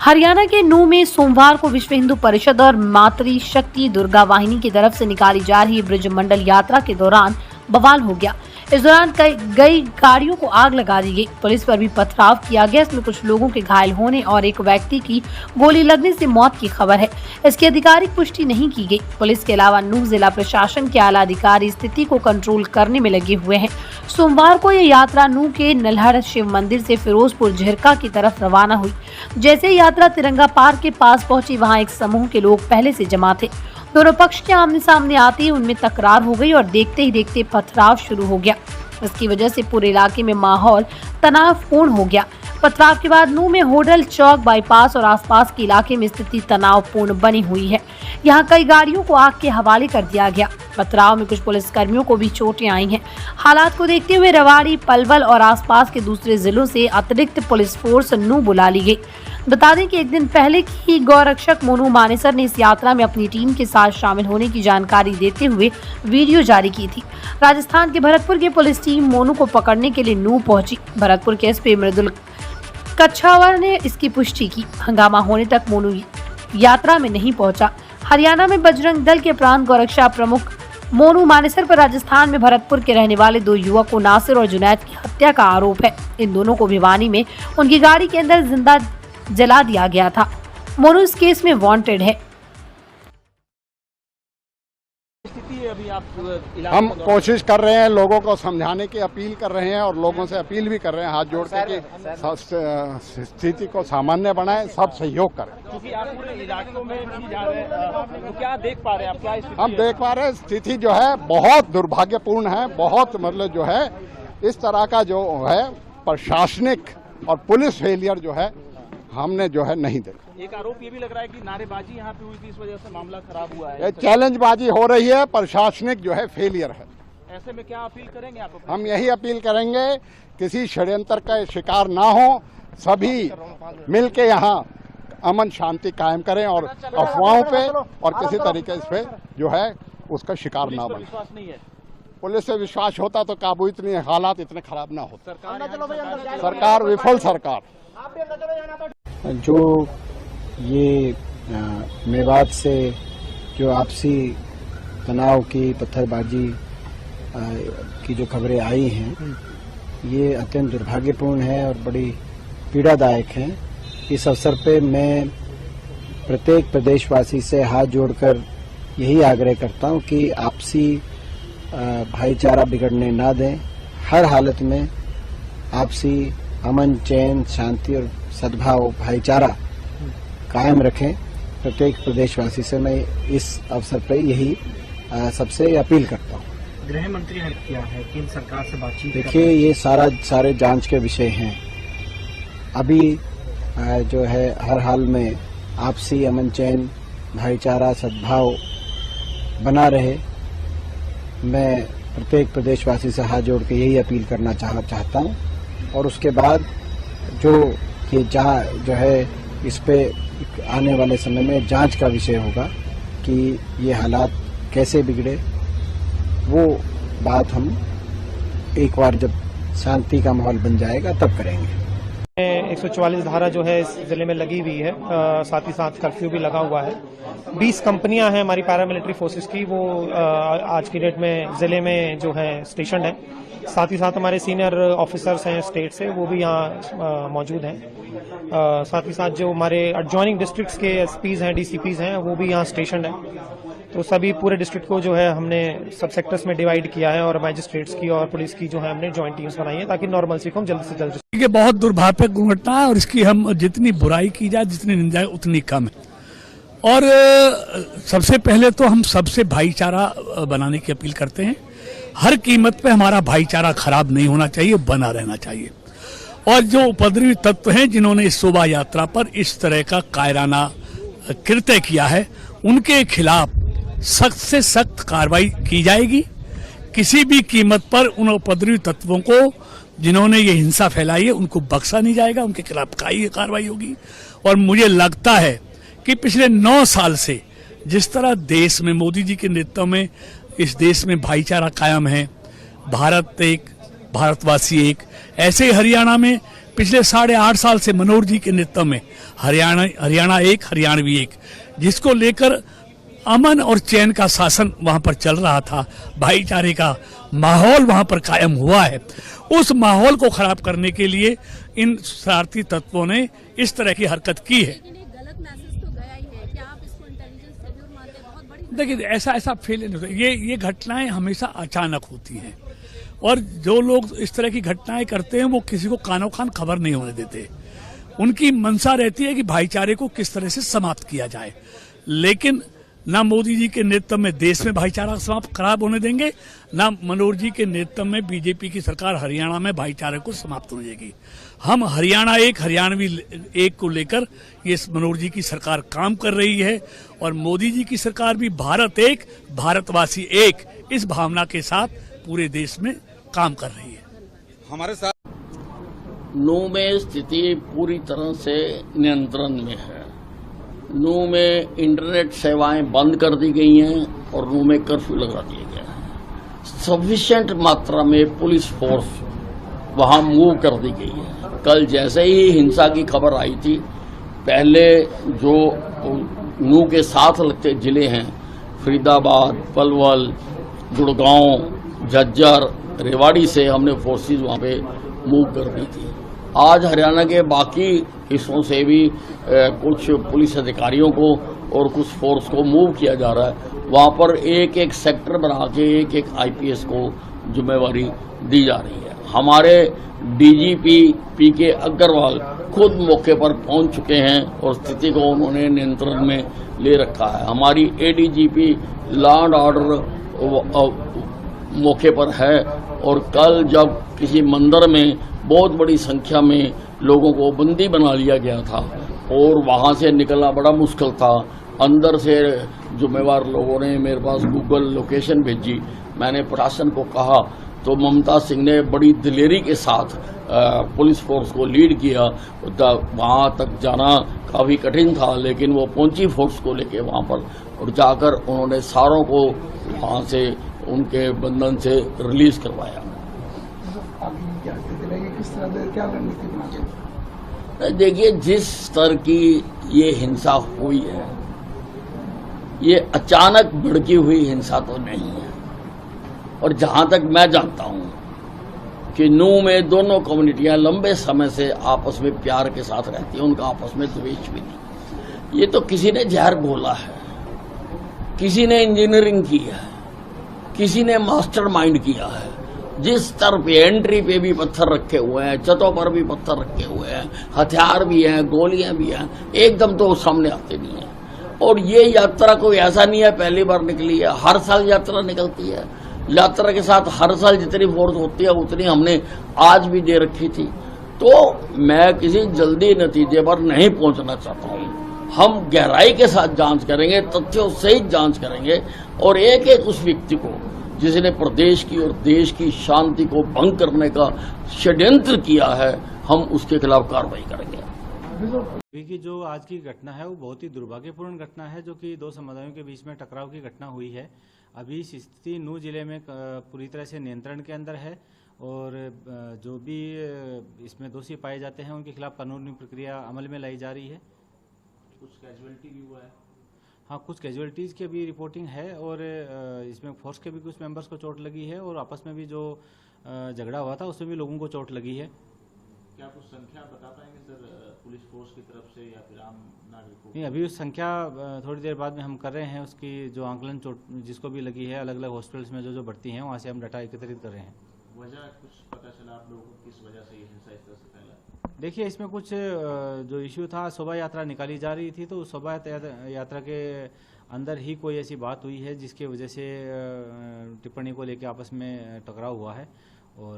हरियाणा के नूह में सोमवार को विश्व हिंदू परिषद और मातृ शक्ति दुर्गा वाहिनी की तरफ से निकाली जा रही ब्रज मंडल यात्रा के दौरान बवाल हो गया। इस दौरान कई गाड़ियों को आग लगा दी गई। पुलिस पर भी पथराव किया गया। इसमें कुछ लोगों के घायल होने और एक व्यक्ति की गोली लगने से मौत की खबर है। इसकी आधिकारिक पुष्टि नहीं की गई। पुलिस के अलावा नूह जिला प्रशासन के आला अधिकारी स्थिति को कंट्रोल करने में लगे हुए हैं। सोमवार को यह यात्रा नूह के नल्हड़ शिव मंदिर से फिरोजपुर झिरका की तरफ रवाना हुई। जैसे यात्रा तिरंगा पार्क के पास पहुंची, वहां एक समूह के लोग पहले से जमा थे। दोनों पक्ष के आमने सामने आते ही उनमें तकरार हो गई और देखते ही देखते पथराव शुरू हो गया। इसकी वजह से पूरे इलाके में माहौल तनावपूर्ण हो गया। पथराव के बाद नूह में होडल चौक बाईपास और आसपास के इलाके में स्थिति तनावपूर्ण बनी हुई है। यहाँ कई गाड़ियों को आग के हवाले कर दिया गया। पथराव में कुछ पुलिसकर्मियों को भी चोटें आई हैं। हालात को देखते हुए रेवाड़ी, पलवल और आसपास के दूसरे जिलों से अतिरिक्त पुलिस फोर्स नूह बुला ली गई। बता दें कि एक दिन पहले ही गौरक्षक मोनू मानेसर ने इस यात्रा में अपनी टीम के साथ शामिल होने की जानकारी देते हुए वीडियो जारी की थी। राजस्थान के भरतपुर की पुलिस टीम मोनू को पकड़ने के लिए नूह पहुंची। भरतपुर के एसपी मृदुल कच्छावर ने इसकी पुष्टि की। हंगामा होने तक मोनू यात्रा में नहीं पहुंचा। हरियाणा में बजरंग दल के प्रांत गौरक्षा प्रमुख मोनू मानेसर पर राजस्थान में भरतपुर के रहने वाले दो युवकों नासिर और जुनैद की हत्या का आरोप है। इन दोनों को भिवानी में उनकी गाड़ी के अंदर जिंदा जला दिया गया था। मोनू इस केस में वांटेड है। हम कोशिश कर रहे हैं, लोगों को समझाने की अपील कर रहे हैं और लोगों से अपील भी कर रहे हैं हाथ जोड़ के कि स्थिति को सामान्य बनाएं, सब सहयोग करें। क्योंकि आप पूरे इलाकों में भी जा रहे हैं, तो क्या देख पा रहे हैं आप? क्या स्थिति हम देख पा रहे हैं स्थिति जो है बहुत दुर्भाग्यपूर्ण है। बहुत मतलब जो है इस तरह का जो है प्रशासनिक और पुलिस फेलियर जो है हमने जो है नहीं देखा। एक आरोप ये भी लग रहा है कि नारेबाजी यहाँ पे हुई थी, इस वजह से मामला खराब हुआ है। चैलेंजबाजी हो रही है, प्रशासनिक जो है फेलियर है। ऐसे में क्या अपील करेंगे आप? हम यही अपील करेंगे किसी षड्यंत्र का शिकार ना हो, सभी मिलके यहाँ अमन शांति कायम करें और अफवाहों पे और किसी तरीके से जो है उसका शिकार ना बने। विश्वास नहीं है। पुलिस से विश्वास होता तो काबू इतने हालात इतने खराब ना होते। सरकार विफल सरकार। जो ये मेवात से जो आपसी तनाव की, पत्थरबाजी की जो खबरें आई हैं, ये अत्यंत दुर्भाग्यपूर्ण है और बड़ी पीड़ादायक हैं। इस अवसर पे मैं प्रत्येक प्रदेशवासी से हाथ जोड़कर यही आग्रह करता हूं कि आपसी भाईचारा बिगड़ने ना दें। हर हालत में आपसी अमन, चैन, शांति और सद्भाव, भाईचारा कायम रखें। प्रत्येक प्रदेशवासी से मैं इस अवसर पर यही सबसे अपील करता हूं। गृह मंत्री ने किया है केंद्र सरकार से बातचीत। देखिए, ये सारे जांच के विषय हैं। अभी जो है हर हाल में आपसी अमन, चैन, भाईचारा, सद्भाव बना रहे। मैं प्रत्येक प्रदेशवासी से हाथ जोड़ के यही अपील करना चाहता हूं। और उसके बाद जो ये जो है इस पे आने वाले समय में जांच का विषय होगा कि ये हालात कैसे बिगड़े, वो बात हम एक बार जब शांति का माहौल बन जाएगा तब करेंगे। 144 धारा जो है इस जिले में लगी हुई है, साथ ही साथ कर्फ्यू भी लगा हुआ है। 20 कंपनियां हैं हमारी पैरामिलिट्री फोर्सेस की, वो आज की डेट में जिले में जो है स्टेशन है। साथ ही साथ हमारे सीनियर ऑफिसर्स हैं स्टेट से, वो भी यहाँ मौजूद हैं। साथ ही साथ जो हमारे एडजॉइनिंग डिस्ट्रिक्ट्स के एसपीज हैं, डीसीपीज हैं, वो भी यहाँ स्टेशन है। तो सभी पूरे डिस्ट्रिक्ट को जो है हमने सब सेक्टर्स में डिवाइड किया है और मैजिस्ट्रेट्स की और पुलिस की जो है हमने जॉइंट टीम्स बनाई है ताकि नॉर्मलसी को हम जल्द से जल्द। ये बहुत दुर्भाग्यपूर्ण घटना है और इसकी हम जितनी बुराई की जाए, जितनी निंदा है, उतनी कम है। और सबसे पहले तो हम सबसे भाईचारा बनाने की अपील करते हैं। हर कीमत पे हमारा भाईचारा खराब नहीं होना चाहिए, बना रहना चाहिए। और जो उपद्रवी तत्व हैं जिन्होंने इस शोभा यात्रा पर इस तरह का कायराना कृत्य किया है, उनके खिलाफ सख्त से सख्त कार्रवाई की जाएगी। किसी भी कीमत पर उन उपद्रवी तत्वों को जिन्होंने ये हिंसा फैलाई है उनको बख्शा नहीं जाएगा, उनके खिलाफ कार्रवाई होगी। और मुझे लगता है कि पिछले 9 साल से जिस तरह देश में मोदी जी के नेतृत्व में इस देश में भाईचारा कायम है, भारत एक, भारतवासी एक, ऐसे ही हरियाणा में पिछले 8.5 साल से मनोहर जी के नेतृत्व में हरियाणा एक हरियाणवी एक, जिसको लेकर अमन और चैन का शासन वहां पर चल रहा था, भाईचारे का माहौल वहां पर कायम हुआ है। उस माहौल को खराब करने के लिए इन शरारती तत्वों ने इस तरह की हरकत की है। लेकिन एक गलत मैसेज तो गया ही है। क्या आप इसको इंटेलिजेंस फेल्योर मानते हैं? बहुत बड़ी देखिए, ऐसा फेल नहीं होता। ये घटनाएं हमेशा अचानक होती हैं, और जो लोग इस तरह की घटनाएं करते हैं वो किसी को कानो खान खबर नहीं होने देते। उनकी मंशा रहती है कि भाईचारे को किस तरह से समाप्त किया जाए, लेकिन ना मोदी जी के नेतृत्व में देश में भाईचारा समाप्त खराब होने देंगे, ना मनोहर जी के नेतृत्व में बीजेपी की सरकार हरियाणा में भाईचारे को समाप्त होने देगी। हम हरियाणा एक हरियाणवी एक को लेकर ये मनोहर जी की सरकार काम कर रही है, और मोदी जी की सरकार भी भारत एक भारतवासी एक इस भावना के साथ पूरे देश में काम कर रही है। हमारे साथ नू में स्थिति पूरी तरह से नियंत्रण में है। नू में इंटरनेट सेवाएं बंद कर दी गई हैं और नू में कर्फ्यू लगा दिया गया है। सफिशिएंट मात्रा में पुलिस फोर्स वहां मूव कर दी गई है। कल जैसे ही हिंसा की खबर आई थी, पहले जो नू के साथ लगते जिले हैं, फरीदाबाद, पलवल, गुड़गांव, झज्जर, रेवाड़ी से हमने फोर्सेस वहां पे मूव कर दी थी। आज हरियाणा के बाकी हिस्सों से भी कुछ पुलिस अधिकारियों को और कुछ फोर्स को मूव किया जा रहा है। वहां पर एक एक सेक्टर बना के एक एक आईपीएस को जिम्मेवारी दी जा रही है। हमारे डीजीपी पीके अग्रवाल खुद मौके पर पहुंच चुके हैं और स्थिति को उन्होंने नियंत्रण में ले रखा है। हमारी एडीजीपी लॉ एंड ऑर्डर मौके पर है, और कल जब किसी मंदिर में बहुत बड़ी संख्या में लोगों को बंदी बना लिया गया था और वहां से निकलना बड़ा मुश्किल था, अंदर से जिम्मेवार लोगों ने मेरे पास गूगल लोकेशन भेजी। मैंने प्रशासन को कहा तो ममता सिंह ने बड़ी दिलेरी के साथ पुलिस फोर्स को लीड किया। वहां तक जाना काफी कठिन था, लेकिन वो पहुंची फोर्स को लेके वहां पर, और जाकर उन्होंने सारों को वहां से उनके बंधन से रिलीज करवाया। देखिए, जिस स्तर की ये हिंसा हुई है, ये अचानक भड़की हुई हिंसा तो नहीं है। और जहां तक मैं जानता हूं कि नू में दोनों कम्युनिटियां लंबे समय से आपस में प्यार के साथ रहती हैं, उनका आपस में द्वेष भी नहीं। ये तो किसी ने जहर घोला है, किसी ने इंजीनियरिंग की है, किसी ने मास्टरमाइंड किया है। जिस स्तर पे एंट्री पे भी पत्थर रखे हुए हैं, छतों पर भी पत्थर रखे हुए हैं, हथियार भी हैं, गोलियां भी हैं, एकदम तो सामने आते नहीं है। और ये यात्रा कोई ऐसा नहीं है पहली बार निकली है, हर साल यात्रा निकलती है। यात्रा के साथ हर साल जितनी फोर्स होती है उतनी हमने आज भी दे रखी थी। तो मैं किसी जल्दी नतीजे पर नहीं पहुंचना चाहता हूं। हम गहराई के साथ जांच करेंगे, तथ्यों सहित जांच करेंगे, और एक एक उस व्यक्ति को जिसने प्रदेश की और देश की शांति को भंग करने का षड्यंत्र किया है, हम उसके खिलाफ कार्रवाई करेंगे। अभी की जो आज की घटना है वो बहुत ही दुर्भाग्यपूर्ण घटना है, जो कि दो समुदायों के बीच में टकराव की घटना हुई है। अभी स्थिति नू जिले में पूरी तरह से नियंत्रण के अंदर है, और जो भी इसमें दोषी पाए जाते हैं उनके खिलाफ कानूनी प्रक्रिया अमल में लाई जा रही है। कुछ कैजुअलिटी भी हुआ है? हाँ, कुछ कैजुअलिटीज़ की भी रिपोर्टिंग है, और इसमें फोर्स के भी कुछ मेंबर्स को चोट लगी है, और आपस में भी जो झगड़ा हुआ था उसमें भी लोगों को चोट लगी है। क्या कुछ संख्या बता पाएंगे सर, पुलिस फोर्स की तरफ से या फिर आम नागरिकों? नहीं, अभी उस संख्या थोड़ी देर बाद में हम कर रहे हैं। उसकी जो आंकलन चोट जिसको भी लगी है, अलग अलग हॉस्पिटल्स में जो भर्ती हैं, वहाँ से हम डाटा एकत्रित कर रहे हैं। वजह कुछ पता चला आप लोगों को, किस वजह से ये हिंसा इस तरह से फैला? देखिए, इसमें कुछ जो इश्यू था, शोभा यात्रा निकाली जा रही थी, तो शोभा यात्रा के अंदर ही कोई ऐसी बात हुई है जिसकी वजह से टिप्पणी को लेकर आपस में टकराव हुआ है, और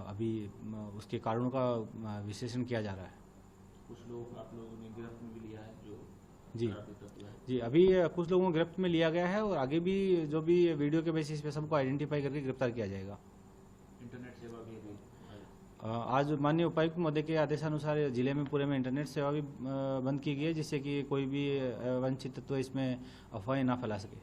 अभी उसके कारणों का विश्लेषण किया जा रहा है। कुछ लोग आप लोगों ने गिरफ्त में भी लिया है जो जी, अभी कुछ लोगों को गिरफ्त में लिया गया है, और आगे भी जो भी वीडियो के बेसिस पे सबको आइडेंटिफाई करके गिरफ्तार किया जाएगा। इंटरनेट सेवा भी आज माननीय उपायुक्त महोदय के आदेशानुसार जिले में पूरे में इंटरनेट सेवा भी बंद की गई है, जिससे कि कोई भी वंचित तत्व इसमें अफवाहें ना फैला सके।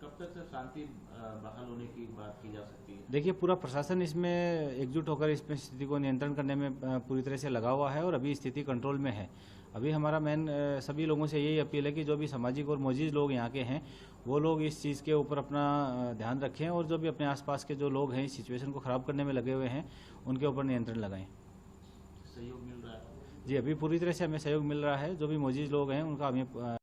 कब तक शांति बहाल होने की बात की जा सकती है? देखिए, पूरा प्रशासन इसमें एकजुट होकर इसमें स्थिति को नियंत्रण करने में पूरी तरह से लगा हुआ है और अभी स्थिति कंट्रोल में है। अभी हमारा मेन सभी लोगों से यही अपील है कि जो भी सामाजिक और मोजीज लोग यहाँ के हैं वो लोग इस चीज़ के ऊपर अपना ध्यान रखें और जो भी अपने आसपास के जो लोग हैं इस सिचुएशन को ख़राब करने में लगे हुए हैं उनके ऊपर नियंत्रण लगाएं। सहयोग मिल रहा है? जी, अभी पूरी तरह से हमें सहयोग मिल रहा है। जो भी मोजीज लोग हैं उनका हमें